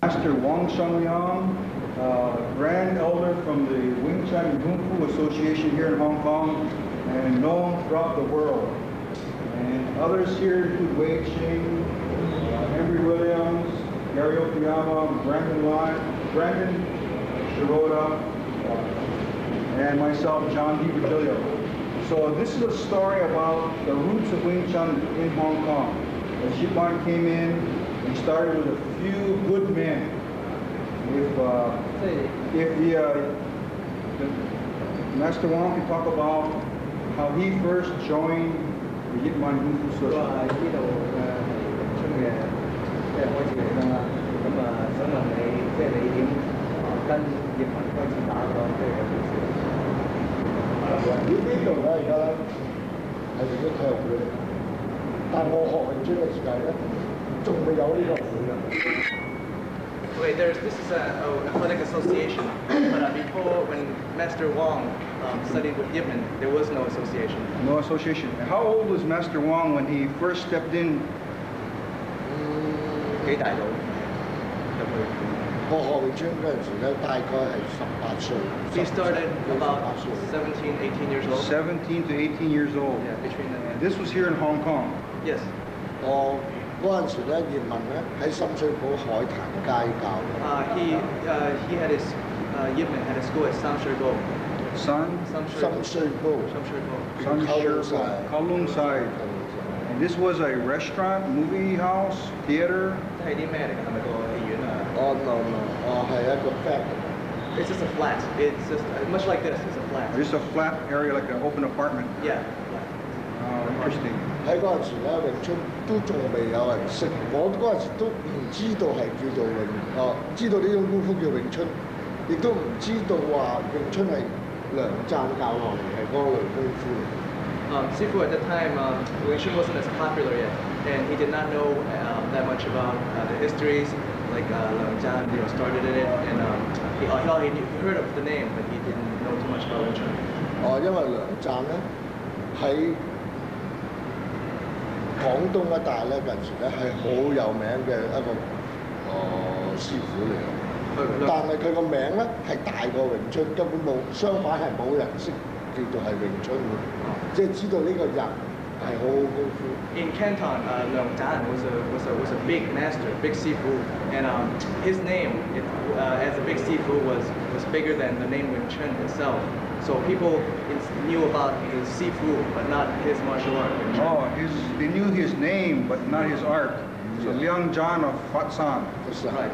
Master Wong Shun Leung, Grand Elder from the Wing Chun Kung Fu Association here in Hong Kong and known throughout the world. And others here include Wei Ching, Henry Williams, Gary Okuyama, Brandon Shiroda, and myself, John D. Virgilio. So this is a story about the roots of Wing Chun in Hong Kong. As Yip Man came in, he started with a few good men. If the Master Wong can talk about how he first joined the Yip Man Kung Fu Association. Wait, this is a athletic association, but before, when Master Wong studied with Yip Man, there was no association. No association. How old was Master Wong when he first stepped in? 幾大到？我學詠春嗰陣時咧，大概係18歲。He started about 17, 18 years old. 17 to 18 years old. Yeah, between them. And this was here in Hong Kong. Yes. 我嗰陣時咧，葉問咧喺深水埗海壇街教。He had his Yip Man had a school at Sam Shui Bo. 深水埗 Kowloon side. And this was a restaurant, movie house, theater. 係啲咩嚟㗎？係咪個戲院啊？ Oh no no， 係一個 flat。 It's just a flat. It's just much like this. It's a flat. Just a flat area like an open apartment. Yeah. Oh, interesting. 喺嗰陣時咧，詠春都仲未有人識，我嗰陣時都唔知道係叫做知道呢種功夫叫詠春，亦都唔知道話詠春係梁贊教落嚟係嗰類功夫。 Sifu at the time, Wing Chun wasn't as popular yet, and he did not know that much about the histories, like Leung Jan, started in it, and he heard of the name, but he didn't know too much about Wing Chun. 因為梁贊咧喺廣東一帶咧嗰陣時咧係好有名嘅一個師傅嚟嘅，但係佢個名咧係大過詠春，根本冇相反係冇人識叫做係詠春嘅，即係知道呢個人係好好功夫。 In Canton, Leung Jan was a big master, big Sifu, and his name as a big Sifu was bigger than the name Wing Chun itself. So people knew about his Sifu, but not his martial art. Oh, they knew his name, but not his art. So Leung Jan of Fat San. Right.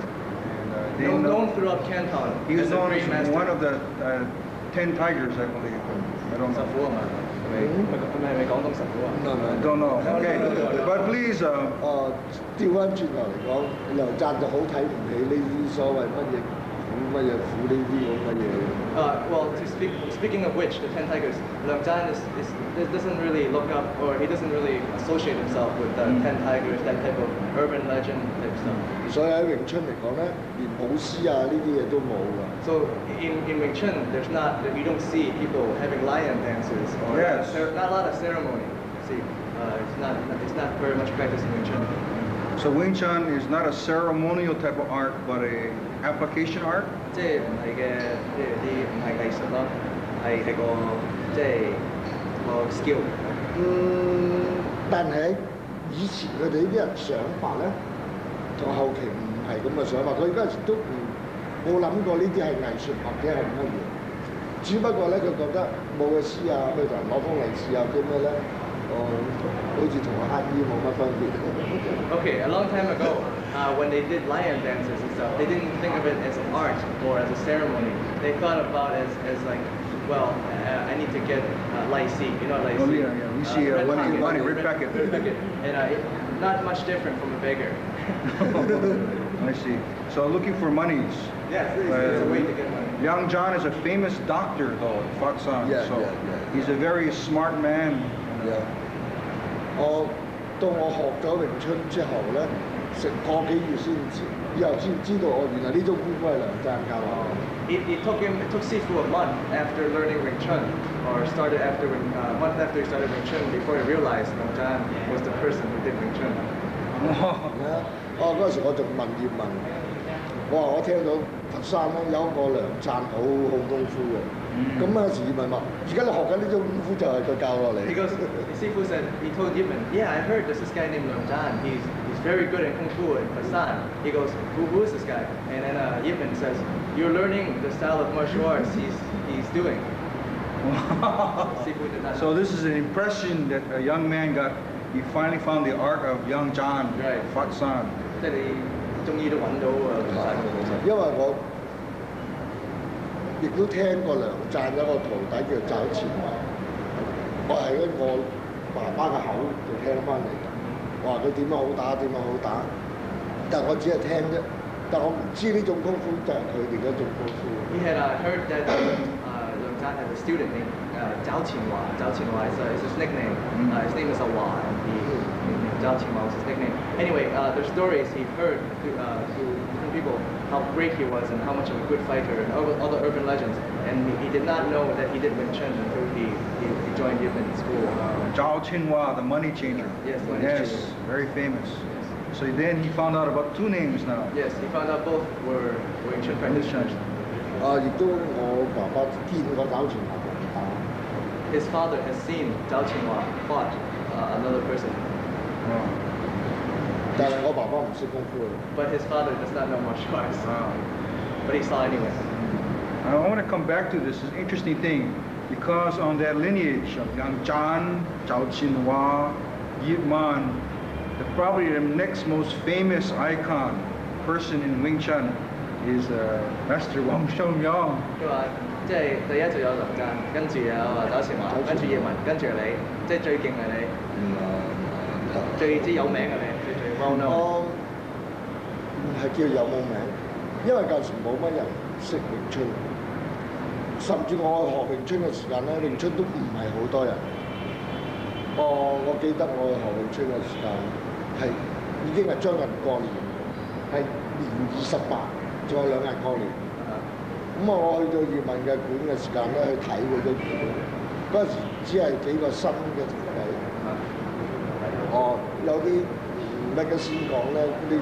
And, known throughout Canton. He was known as master. one of the 10 tigers, I believe. I don't know. I don't know. Okay, but please. 調翻轉頭嚟講，梁贊就好睇唔起呢啲所謂乜嘢苦呢啲咁嘅嘢。Well, speaking of which, the 10 tigers, Leung Jan doesn't really look up, or he doesn't really associate himself with the 10 tigers, that type of urban legend type stuff. 所以喺詠春嚟講咧，連舞獅啊呢啲嘢都冇㗎。 So in Wing Chun, you don't see people having lion dances, or yes. There's not a lot of ceremony. See, it's not very much practiced in Wing Chun. So Wing Chun is not a ceremonial type of art, but a application art. 即係唔係嘅，即係啲唔係藝術咯，係個即係個 skill。但係以前佢哋呢啲人想法咧，同後期唔係咁嘅想法。佢嗰陣時都冇諗過呢啲係藝術或者係乜嘢。只不過咧，佢覺得舞嘅獅啊，去同人攞封利是啊，啲咩咧，好似同乞衣冇乜分別。Okay, a long time ago, when they did lion dances and stuff, they didn't think of it as an art or as a ceremony. They thought about it as like, well, I need to get lai si, you know lai si? Oh yeah. We see money, red packet. And not much different from a beggar. I see. So looking for monies. Yes, it's a way to get money. Leung Jan is a famous doctor, though, Fat San. Yeah, so yeah. He's a very smart man. Yeah. 當我學咗詠春之後咧，成個幾月以後先知道原來呢種功夫係梁贊教我。It took Sifu a month after learning Wing Chun, or a month after he started Wing Chun, before he realized Leung Jan was the person who did Wing Chun. 嗰陣時我仲問葉問，我聽到佛山咧有一個梁贊好功夫嘅，咁啊時問話，而家你學緊呢種功夫就係佢教落嚟。He goes, the Sifu said, he told Yipman, yeah, I heard there's this guy named Leung Jan. He's very good at Kung Fu in Busan. He goes, who is this guy? And then Yipman says, you're learning the style of martial arts he's doing. Sifu did not know. So this is an impression that a young man got. He finally found the art of young John, Right. Fat San. 即係你終於都揾到因為我亦都聽過梁贊有個徒弟叫找錢華，我係喺我爸爸嘅口就聽翻嚟嘅，話佢點樣好打，點樣好打，但係我只係聽啫，但我唔知呢種功夫就係佢哋嗰種功夫。He had heard that Leung Jan had a student named Zhao Qinhua. Zhao Qinhua is his nickname. His name is Awa, and Zhao Qinhua was his nickname. Anyway, there's stories he heard through different people how great he was and how much of a good fighter and all the urban legends. And he did not know that he did Wing Chun until he joined Yipman school. Zhao Qinhua, the money changer. Yes, money yes, changer. very famous. So then he found out about two names now. Yes, he found out both were Wing Chun practitioners. 亦都我爸爸見過找錢華打。His father has seen Zhao Qinhua fought another person. 但係我爸爸唔識功夫嘅。But his father does not know martial arts. Wow. But he saw anyway. I want to come back to this. It's an interesting thing because on that lineage of Yang Chan, Zhao Qinhua, Yip Man, probably the next most famous icon person in Wing Chun is Master Wong Shun Leung. 佢話即係第一就有梁贊，跟住有找錢華，跟住葉問，跟住你，即係最勁係你，最之有名係你，最 well known。係叫有冇名，因為舊時冇乜人識詠春，甚至我學詠春嘅時間咧，詠春都唔係好多人。我記得我學詠春嘅時間係已經係將近過年，係年28。仲有2日過年，咁我去到葉問嘅館嘅時間咧，去睇佢都館，嗰陣時只係幾個新嘅徒弟。有啲咩嘅先講咧，啲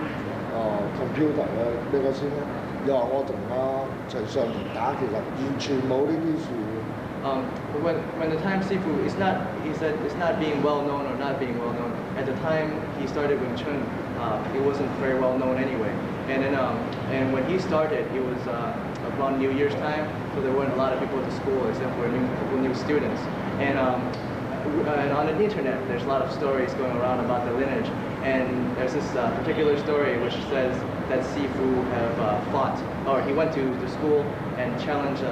computer 咧咩嘅先咧，又話我同徐尚田打，其實完全冇呢啲事。When the time Sifu is not, he said it's not being well known or not being well known. At the time he started Wing Chun, it wasn't very well known anyway. And then and when he started, it was around New Year's time, so there weren't a lot of people at the school except for new students. And on the internet, there's a lot of stories going around about the lineage. And there's this particular story which says that Sifu have fought, or he went to the school and challenged.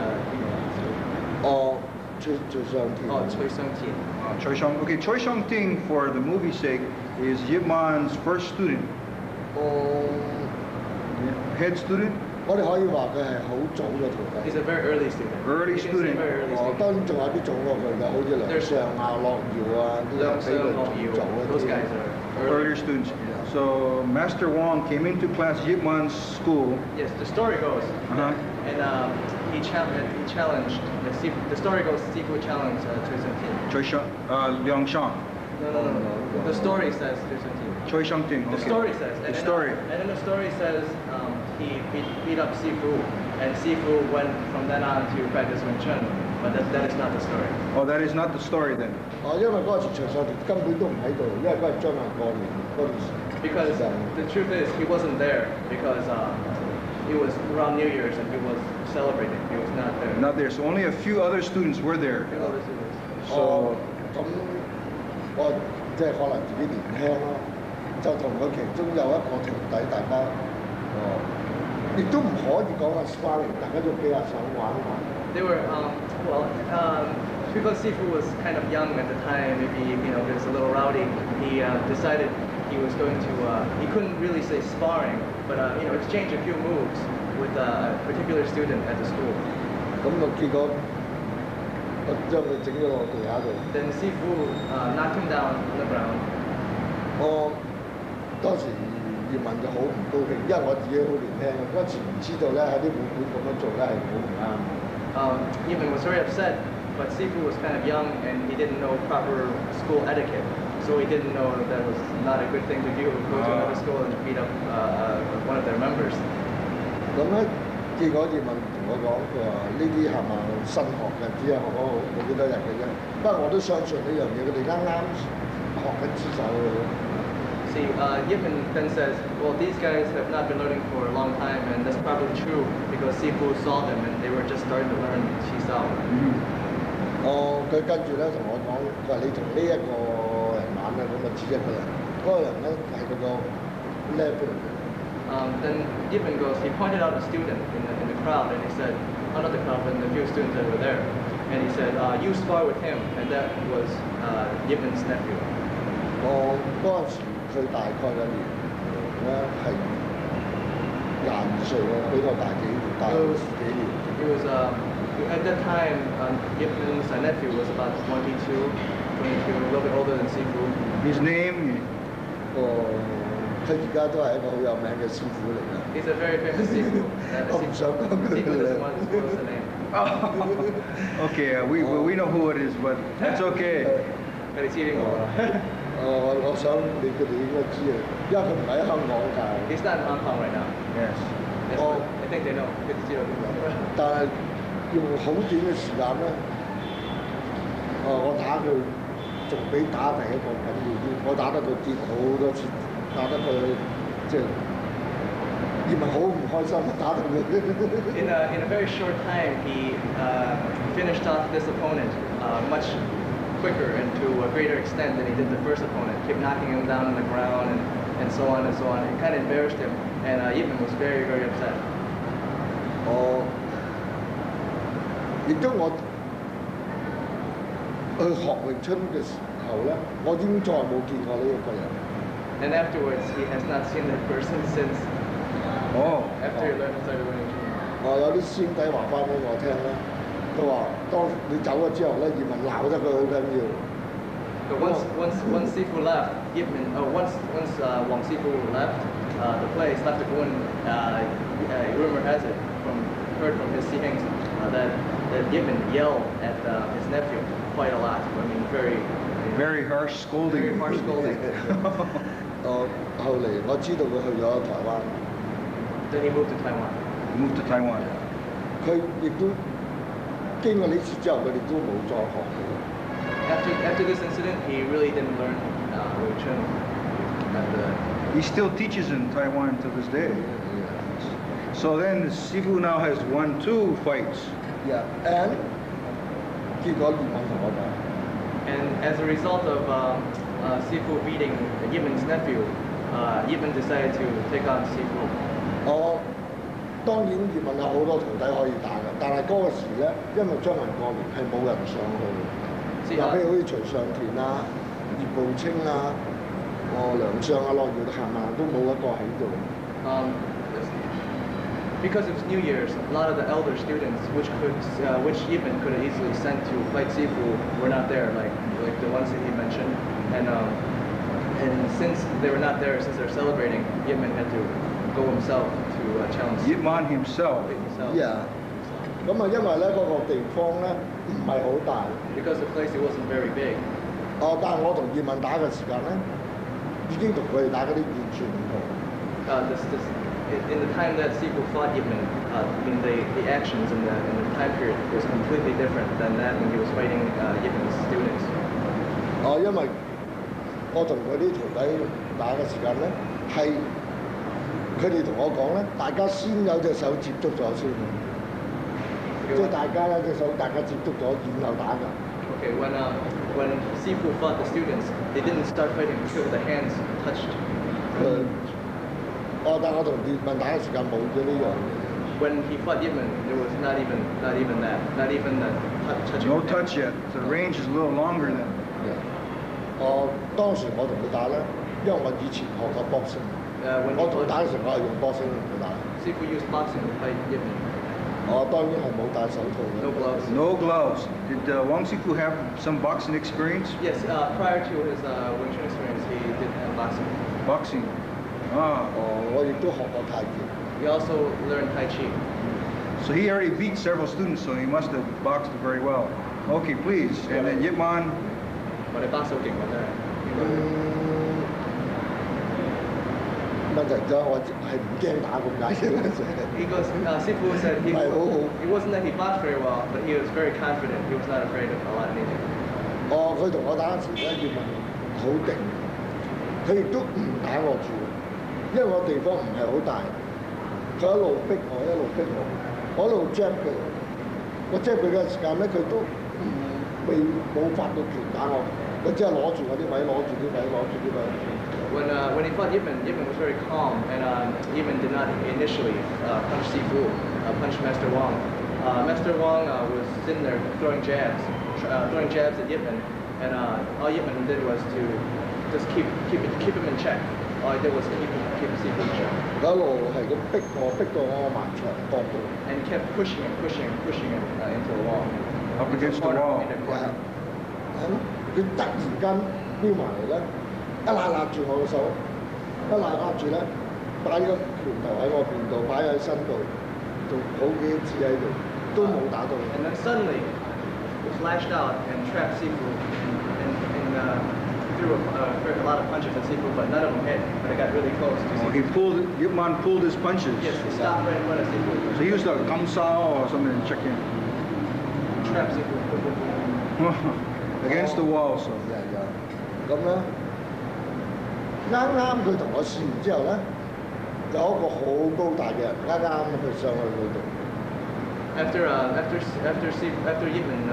Choi Shang-ting. Choi Shang-ting. Choi Shang-ting, for the movie's sake, is Yip Man's first student. Head student? 我哋可以話佢係好早嘅徒弟。He's a very early student. Early student.當然仲有啲早過佢嘅，好似梁上啊、樂耀啊啲人比佢早一啲。Those guys are earlier students. So Master Wong came into class Yip Man's school. Yes, the story goes. And he challenged. The story goes. Sifu challenged Choi Shang-ting. Leung Shang. No. The story says Choi Shang-ting. The story says. The story. And then the story says he beat up Sifu, and Sifu went from then on to practice Wing Chun. But that is not the story. Oh, that is not the story then. 因為嗰陣時徐尚田根本都唔喺度，因為嗰係將近過年嗰陣時。Because the truth is, he wasn't there because it was around New Year's and he was celebrating. He was not there. Not there. So only a few other students were there. Few other students. So 咁我即係可能自己年輕咯，就同佢其中有一個徒弟，大家亦都唔可以講話 sparring， 大家都比較想玩下。They were because Sifu was kind of young at the time, maybe he was a little rowdy. He decided he was going to. He couldn't really say sparring, but exchange a few moves with a particular student at the school. 咁就結果我將佢整咗落地下度。Then Sifu knocked him down on the ground. 我當時葉問就好唔高興，因為我自己好年輕，嗰時唔知道咧喺啲武館咁樣做咧係好唔啱。Yipman was very upset, but Sifu was kind of young and he didn't know proper school etiquette. So he didn't know that was not a good thing to do, go to another school and beat up one of their members. 咁咁咧，結果葉問同我講，佢話呢啲係咪新學嘅，只係學咗冇幾多日嘅啫。不過我都相信呢樣嘢，佢哋啱啱學緊知手嘅。See, Yipman then says, well, these guys have not been learning for a long time, and that's probably true because Sifu saw them and they were just starting to learn Qisao. 佢跟住咧同我講，佢話你同呢一個人玩咧，咁啊只一個人，嗰個人咧係嗰個 level 嘅。Then Yipman goes, he pointed out a student in the crowd and he said, oh, not the crowd, but the few students that were there. And he said, you spar with him, and that was Yipman's nephew. 我嗰陣時佢大概嘅年齡咧係22歲咯，比我大幾年。He was at that time, Yipman's nephew was about 22, a little bit older than Sifu. His name? 佢而家都係一個好有名嘅師傅嚟㗎。He's a very famous Sifu. 我唔想講佢 Sifu 嘅 doesn't 名。 want to disclose the name. Okay, we know who it is, but that's okay. But he's eating more. 我想你哋應該知啊，因為佢唔喺香港㗎。He's not in Hong Kong right now. Yes. Yes, Oh. I think they know. 佢哋知道邊個。但係用好短嘅時間咧，我打佢仲比打第一個緊要啲。我打得佢跌好多次，打得佢即係葉問好唔開心，打到佢。In a very short time, he finished off this opponent much quicker and to a greater extent than he did the first opponent. Kept knocking him down on the ground and so on and so on. It kind of embarrassed him, and Yipman was very, very upset. 亦都我去學詠春嘅時候咧，我已經再冇見過呢一個人。And afterwards, he has not seen that person since after he learned and started learning. 有啲師兄弟話翻俾我聽咧，佢話當你走咗之後咧，葉問鬧得佢好緊要。But once Sifu left, Yipman, once Wong Sifu left the place, left the Gun, rumor has it heard from his siblings that Yipman yelled at his nephew quite a lot. I mean, very harsh scolding. Very harsh scolding. 後嚟我知道佢去咗台灣。Then he moved to Taiwan. Moved to Taiwan. 佢亦都經過呢次之後，佢哋都冇再學。After this incident, he really didn't learn Wing Chun. He still teaches in Taiwan to this day. So then Sifu now has won 2 fights. Yeah, and 結果葉問同我講。And as a result of Sifu beating Yipman's nephew, Yipman decided to take on Sifu. 當然葉問有好多徒弟可以打嘅，但係嗰個時咧，因為張雲過年係冇人上去嘅。嗱，譬如好似徐上田啊、葉步青啊、梁相啊、樂耀行啊，都冇一個喺度。Because it was New Year's, a lot of the elder students, which Yipman could have easily sent to fight Sifu, were not there, like the ones that he mentioned. And since they were not there, since they're celebrating, Yipman had to go himself to challenge. Yipman himself. Yeah. 咁啊，因為咧嗰個地方咧唔係好大。Because the place it wasn't very big. 但係我同葉問打嘅時間咧，已經同佢哋打嗰啲完全唔同。In the time that Sifu fought Yipman, the actions in the time period was completely different than that when he was fighting Yipman's students. 因為我同佢啲徒弟打嘅時間咧，係佢哋同我講咧，大家先有隻手接觸咗先，即係大家有隻手，大家接觸咗，然後打㗎。Okay, when Sifu fought the students, they didn't start fighting until the hands touched. 但我同葉問打嘅時間冇咗呢樣嘢。When he fought Yipman, there was not even that, not even the touching. No touch yet. The range is a little longer than. 當時我同佢打咧，因為我以前學過 boxing， 我同佢打嘅時候我係用 boxing 同佢打。Sifu used boxing to fight Yipman. 當然係冇戴手套嘅。No gloves. No gloves. Did Wong Sifu have some boxing experience? Yes, prior to his Wing Chun experience, he did have boxing. Boxing. 我亦都學過太極。He also learned Tai Chi. So he already beat several students, so he must have boxed very well. Okay, please. And then Yipman. 我哋box好勁㗎真係。唔問題就係我係唔驚打咁解嘅啦，就係。Because Sifu said he wasn't that he fought very well, but he was very confident. He was not afraid of a lot of anything. 哦，佢同我打嗰時咧，葉問好定，佢亦都唔打我住，因為我地方唔係好大，佢一路逼我，一路逼我一路 jab 佢，我 jab 佢嘅時間咧，佢都冇發到拳打我，佢只係攞住我啲位，攞住啲位，攞住啲位。When he fought Yip Man was very calm, and Yip Man did not initially punch Sifu, punch Master Wong. Master Wong was sitting there throwing jabs at Yip Man, and all Yip Man did was to just keep him in check. All he did was keep Sifu in check. 一路係咁逼到我埋牆角度。And he kept pushing him into the wall. Up against the wall. 佢突然間飆埋嚟咧，一揦住我個手，一揦住咧，擺個拳頭喺我邊度，擺喺身度，仲好幾支喺度，都冇打到。And then suddenly, he flashed out and trapped Sifu and threw a lot of punches at Sifu, but none of them hit. But it got really close to Sifu. Yip Man pulled his punches. Yes, he stopped right in front of Sifu. So he used a kamsao or something to check in. Trapped Sifu. Against the wall, so. 咁咧，啱佢同我試完之後咧，有一個好高大嘅人啱佢上去嗰度。After Yip Man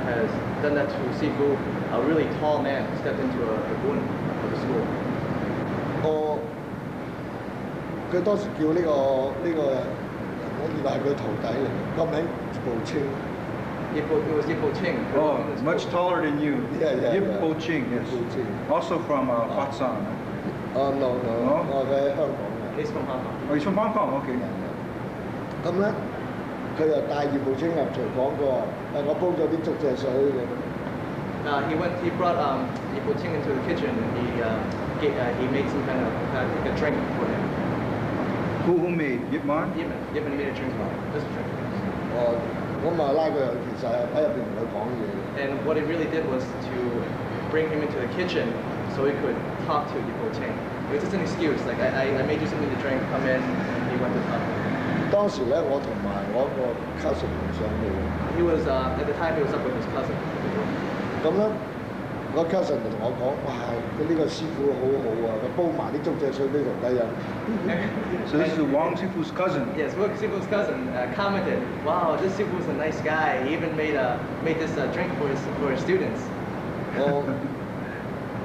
has done that to Sifu, a really tall man stepped into the room of the school. 佢當時叫呢個人，我以為係佢徒弟嚟，個名步青。It was Yip Ching. Oh, much taller than you. Yeah. Yip Ching, yes. Also from Patsan. No. 我喺香港嘅。He's from Hong Kong. Oh, he's from Hong Kong, okay. 咁咧，佢又帶葉步青入廚房個，我煲咗啲竹蔗水嘅。He brought Yip Ching into the kitchen and he made some kind of like a drink for him. Who made? Yip Man? Yip Man made a drink for him. Just a drink. 咁啊拉佢入，其實喺入邊同佢講嘢。And what he really did was to bring him into the kitchen so he could talk to Yip Ching. It was just an excuse, like I made you something to drink, come in, and he went to talk to him. 當時咧，我同埋我個 cousin 上去。He was at the time he was up with his cousin. 咁咧，我 cousin 就同我講：哇，佢呢個師傅好好啊，佢煲埋啲竹蔗水俾徒弟飲。So this is Wong Sifu's cousin. Yes, Wong Sifu's cousin commented, "Wow, this Sifu is a nice guy. He even made this drink for his students."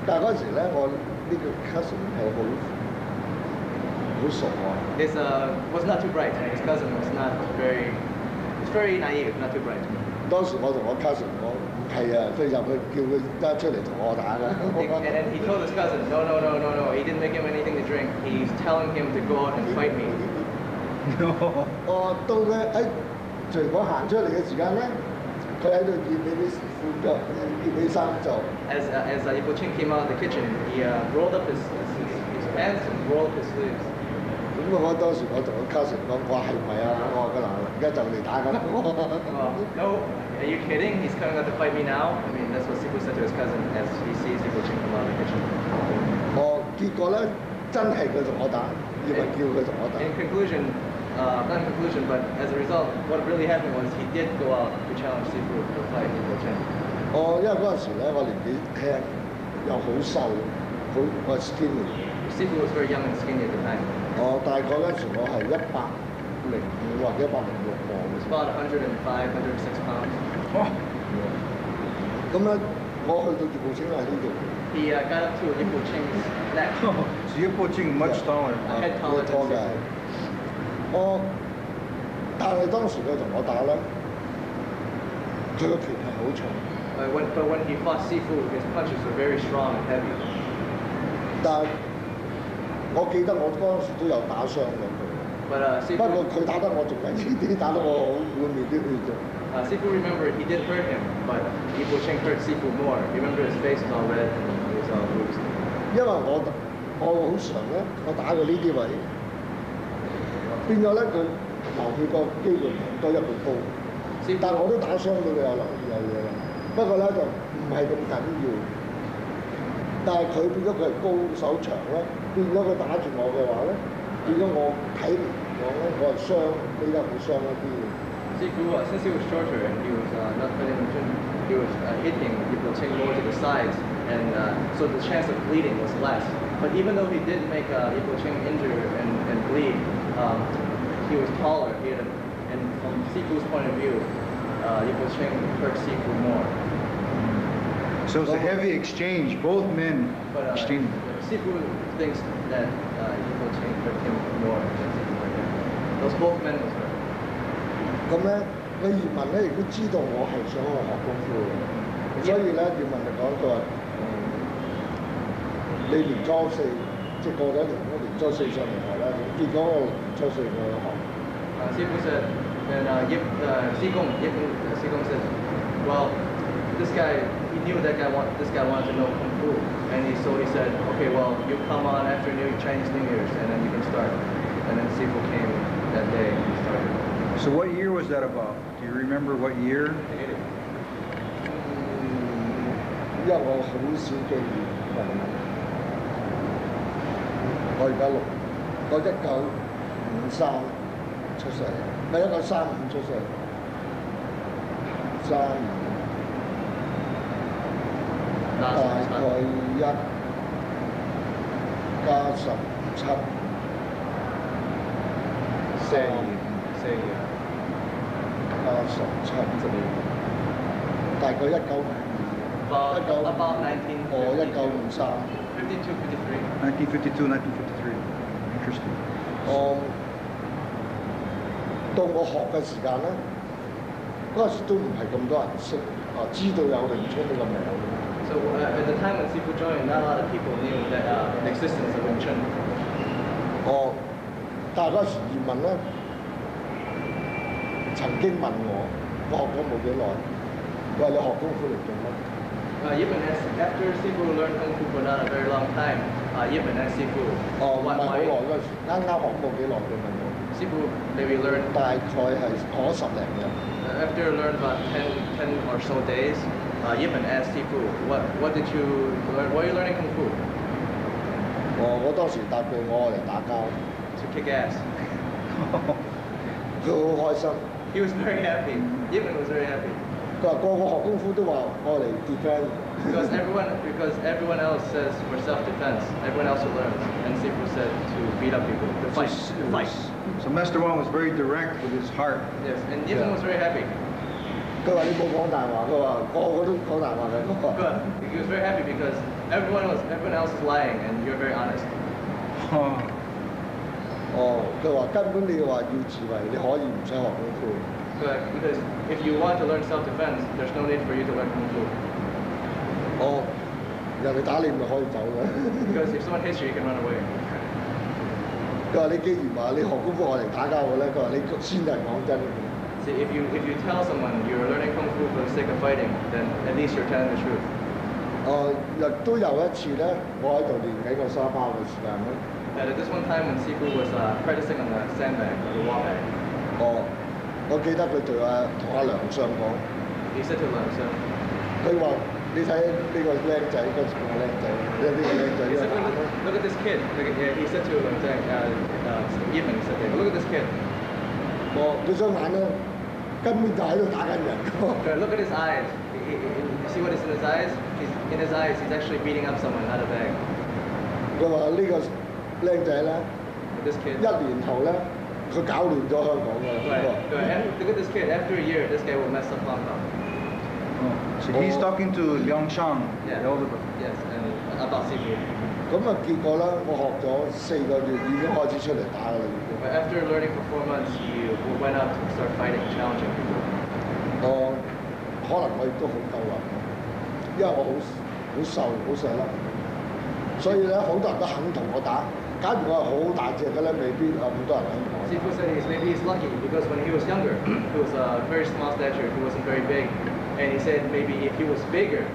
但係嗰時咧，我呢個 cousin 係好傻啊。His was not too bright. His cousin was very naive, not too bright. 當時我同我 cousin 講唔係啊，佢入去叫佢得出嚟同我打㗎。And then he told his cousin, no. He didn't make him anything to drink. He's telling him to go out and fight me. 到佢喺廚房行出嚟嘅時間咧，佢喺度熱起啲褲腳，熱起衫袖。As Yip Ching came out of the kitchen, he rolled up his pants and rolled up his sleeves. 咁我當時我同我 cousin 講，我話係咪啊？我話嗱，而家就嚟打緊。No, are you kidding? He's coming out to fight me now? I mean, that's what Sifu said to his cousin as he sees Yip Ching come out of the kitchen. 結果咧，真係佢同我打，以為叫佢同我打。In conclusion, not in conclusion, but as a result, what really happened was he did go out to challenge Sifu to fight Yip Ching. 因為嗰陣時咧，我年紀輕，又好瘦，我 skinny。Sifu was very young and skinny at the time. 大概嗰陣時我係105或者106磅。He was about 105, 106 pounds. 咁咧，我去到葉步青喺呢度。He got up to Yip Ching's neck. So Yip Ching much taller. A head taller than Sifu. 但係當時佢同我打咧，佢個拳係好重。But when he fought Sifu, his punches were very strong and heavy. 但係我記得我嗰陣時都有打傷過佢。But 不過佢打得我仲緊啲，打得我好滿面啲血啫。Sifu remembered he did hurt him, but Yip Ching hurt Sifu more. He remembered his face was all red and he was all bruised. 因為我好常咧，我打佢呢啲位，變咗咧佢流血個機會多一倍高。但係我都打傷到佢有嘢啦。不過咧就唔係咁緊要。但係佢變咗佢係高手長咧，變變咗佢打住我嘅話咧，變咗我睇唔講咧，我係傷比較會傷一啲嘅。Sifu, since he was shorter and he was not fighting Wing Chun, he was hitting Yipo Ching more to the sides, and so the chance of bleeding was less. But even though he did make Yipo Ching injure and bleed, he was taller. And from Sifu's point of view, Yipo Ching hurt Sifu more. So it's a heavy exchange. Both men exchanged. Sifu thinks that Yipo Ching hurt him more than Sifu hurt him. Those both men was hurt. 咁咧，個葉問咧亦都知道我係想去學功夫嘅，所以咧葉問就講佢話：你年初四即係過咗年初四上嚟學啦，結果我年初四我去學。Sifu said, and Sigong said, well, this guy, he knew this guy wanted to know Kung Fu, and so he said, okay, well, you come on after Chinese New Year's, and then you can start. And then Sifu came that day and he started. So what year was that about? Do you remember what year? 因為我好少記憶，我而家我1953出世，唔係1935出世，35大概1加17。4year. 加17，大概1952。About 1953。1952, 1952, 1953. Interesting. 到我學嘅時間咧，嗰陣時都唔係咁多人識知道有詠春呢個名。So at the time when Sifu joined, not a lot of people knew that the existence of Wing Chun. 但係嗰陣時葉問咧，曾經問我學咗冇幾耐，佢話你學功夫嚟做乜？Yipan asked, after Sifu learned Kung Fu for not a very long time, Yipan asked Sifu, 唔係好耐嗰陣時，啱學冇幾耐佢問我。Sifu maybe learned 大概係學咗10零日。After learned about 10 or so days, Yipan asked Sifu, what did you learn? Why are you learning Kung Fu? 我當時答佢，我嚟打交。To kick ass. 佢好開心。He was very happy. Yipan was very happy. 佢話個個學功夫都話我嚟 defend。Because everyone else says for self-defense. Everyone else learns, and Sifu said to beat up people, to fight. So Master Wong was very direct with his heart. Yes, and Yipan was very happy. 佢話你冇講大話，佢話個個都講大話嘅。Good. He was very happy because everyone else is lying, and you're very honest. 佢話根本你話要自衛，你可以唔使學功夫。Good, because if you want to learn self-defense, there's no need for you to learn Kung Fu. 人哋打你咪可以走嘅。Because if someone hits you, you can run away. 佢話你既然話你學功夫我嚟打交嘅咧，佢話你先係講真。See, if you tell someone you're learning Kung Fu for the sake of fighting, then at least you're telling the truth. 亦都有一次咧，我喺度練緊個沙包嘅時間咧。At this one time when Sifu was practicing on the sandbag or the wall bag. 我記得佢同阿梁相講。He said to Lang Sung. 佢話：你睇呢個僆仔，嗰時個僆仔，呢個僆仔。He said, look at this kid. He said to Lang Sung, Yipan, he said, look at this kid. 佢雙眼咧，根本就喺度打緊人。Look at his eyes. You see what is in his eyes? In his eyes, he's actually beating up someone, not a bag. 佢話呢個僆仔咧，1年後咧，佢搞亂咗香港嘅。Look at this kid. After a year, this guy will mess up Hong Kong. So he's talking to Liang Shang, Yeah. the elder brother. Yes, and about Sifu. 咁結果咧，我學咗4個月已經開始出嚟打㗎啦。But after learning for 4 months, you went out to start fighting, challenging people. 可能我亦都好夠力，因為我好瘦，好細粒，所以咧好多人都肯同我打。假如我係好大隻嘅咧，未必咁多人肯同我打。Sifu said maybe he's lucky because when he was younger, he was very small stature, he wasn't very big, and he said maybe if he was bigger,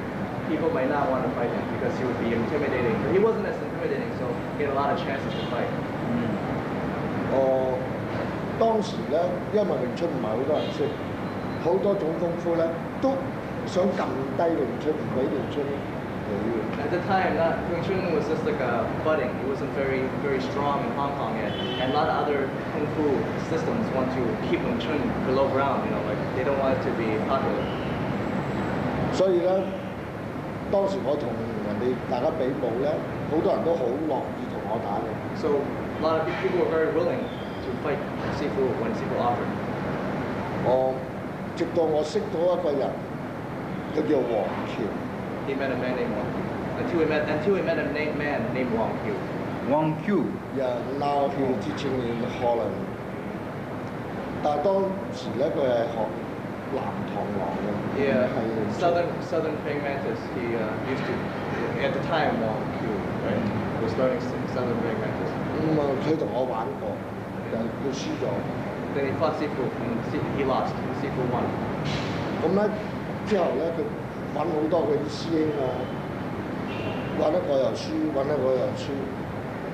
people might not want to fight him because he would be intimidating. But he wasn't as intimidating, so he had a lot of chances to fight. 當時咧，因為詠春唔係好多人識，好多種功夫咧都想撳低詠春，唔俾詠春嚟 At the time, Wing Chun was just like a budding. It wasn't very strong in Hong Kong yet, and a lot of other kung fu systems want to keep Wing Chun below ground. You know, like they don't want it to be popular. 所以咧，當時我同人哋大家比武咧，好多人都好樂意同我打嘅。So a lot of people were very willing to fight Sifu when Sifu offered. 直到我識到一個人，佢叫黃橋。He met a man named Wong. Until he met a man named Wong Q. Wong Q. Yeah, now he teaching in Holland. 但係當時咧，佢係學南螳螂嘅。Yeah, Southern Praying Mantis. He used to at the time Wong Q, right? Was learning Southern Praying Mantis. 佢同我玩過，但係佢輸咗。Then he fought Sifu and he lost. Sifu won. 咁咧之後咧，佢揾好多佢啲師兄啊，揾得我又輸，揾得我又輸，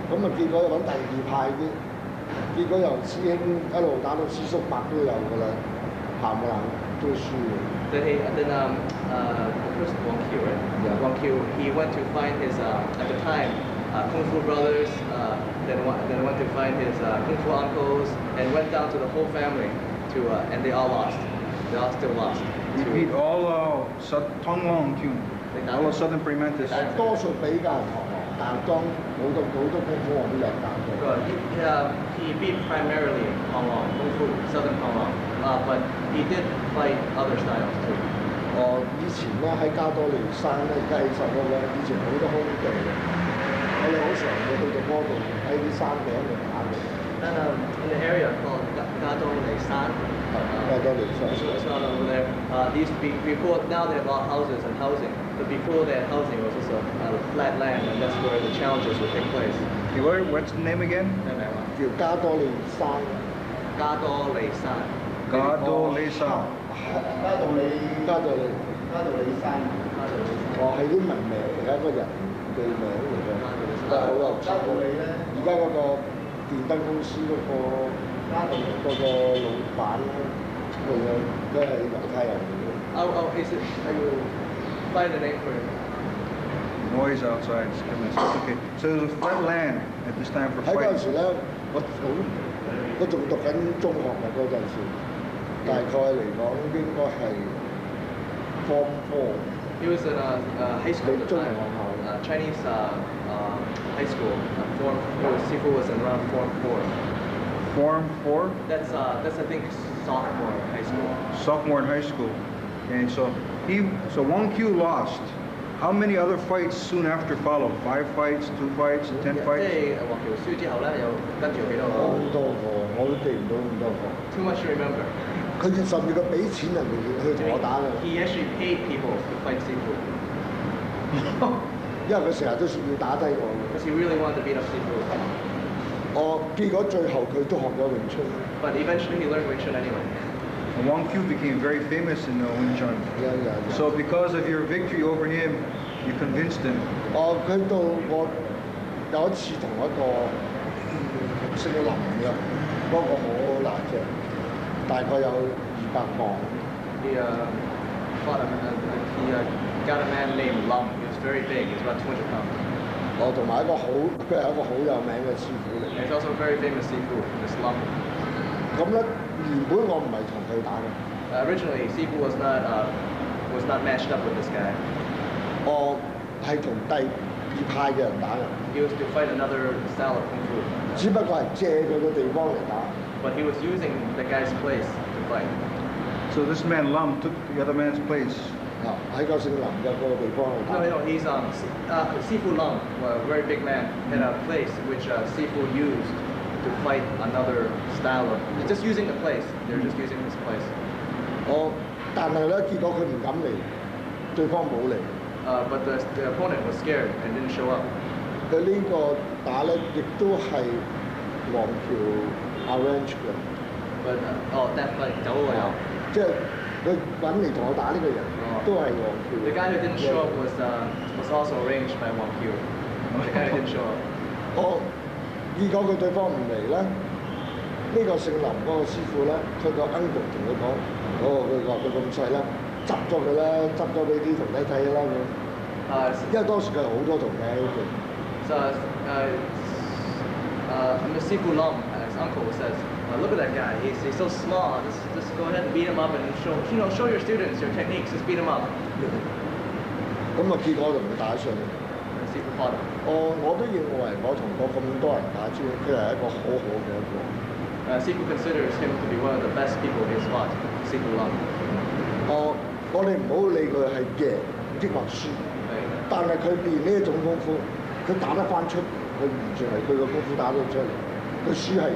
咁啊結果揾第二派啲，結果由師兄一路打到師叔伯都有㗎啦，行唔行都輸嘅。Then the first Wong Q, right? Yeah. Wong Q. He went to find his at the time kung fu brothers. Then went to find his kung fu uncles and went down to the whole family to and they all lost. They all still lost. He beat all Tong Long Q. All of Southern Praying Mantis. 多數比較人學我，但係當好多功夫我都有教過。Good. He beat primarily Hong Long, Kung Fu, Southern Hong Long, but he did fight other styles too. 以前咧喺加多利山咧，而家起實屋咧，以前好多空地嘅，我哋好常會去到嗰度喺啲山頂度打嘅。And in the area called Gado Leisan, it's not over there. They used to be before. Now they have all houses and housing, but before that housing was just a flat land, and that's where the challenges would take place. Okay, what's the name again? 叫加多利山。Gado Leisan. Gado Lesa. 加道理山。係啲文名嚟嘅，一個人嘅名嚟嘅，但係好有趣。加道理咧，而家嗰個電燈公司嗰個老闆咧，佢係猶太人嚟嘅。Oh, is it? I will find a name for him. Noise outside. Okay, so it was a flat land at this time for 喺嗰陣 fighting. 時咧，我仲讀緊中學嘅嗰陣時，大概嚟講應該係 Form 4。He was in high school at the time. Chinese high school. Sifu was in around Form 4. Form 4? That's I think sophomore in high school. Sophomore in high school. And so Wong Q lost. How many other fights soon after followed? 5 fights, 2 fights, 10 即 fights? 係黃橋輸之後咧，有跟住幾多個？好多個，我都記唔到咁多個。Too much to remember. 佢甚至佢俾錢人哋去同我打嘅， He actually paid people to fight Sifu 因為佢成日都要打低我。 because he really wanted to beat up Sifu. 結果最後佢都學咗詠春。But eventually he learned Wing Chun anyway. And Wong Q became very famous in Wing Chun. So because of your victory over him, you convinced him. 佢到我有一次同一個姓林嘅，嗰個好難嘅，大概有200磅。He fought he got a man named Lum. He was very big. He was about 200 pounds. 同埋佢係一個好有名嘅師傅嚟。 And he's also a very famous Sifu, this Lum. 咁咧原本我唔係同佢打嘅。Originally, Sifu was not matched up with this guy. 我係同第2派嘅人打嘅。He was to fight another style of kung fu. 只不過係借佢個地方嚟打。 But he was using the guy's place to fight. So this man Lam took the other man's place. 喺個姓林嘅個地方嚟打。No, he's Sifu Lung, a very big man, had a place which Sifu used to fight another style of. Just using the place. They're just using this place. 但係咧，結果佢唔敢嚟，對方冇嚟。But the opponent was scared and didn't show up. 佢呢個打咧，亦都係黃橋 arrange 嘅。But that fight 走咗有。即係佢揾嚟同我打呢個人，都係黃橋。 The guy who didn't show up was also arranged by Wong Q. The guy who didn't show up. 結果佢對方唔嚟咧，呢個姓林嗰個師傅咧，佢個 uncle 同佢講，佢話佢咁細啦，執咗佢啦，執咗俾啲徒弟睇啦咁。因為當時佢好多徒弟喺度。So Sifu Long, his uncle says, look at that guy. He's so small. Just go ahead and beat him up and show your students your techniques. Just beat him up. 咁啊，結果我同佢打上。Sifu fought him. 我都認為我同過咁多人打招，佢係一個好好嘅一個。Sifu considers him to be one of the best people he's fought. Sifu Long. 我哋唔好理佢係贏抑或輸，但係佢練呢一種功夫，佢打得翻出，佢完全係佢個功夫打到出嚟。佢輸係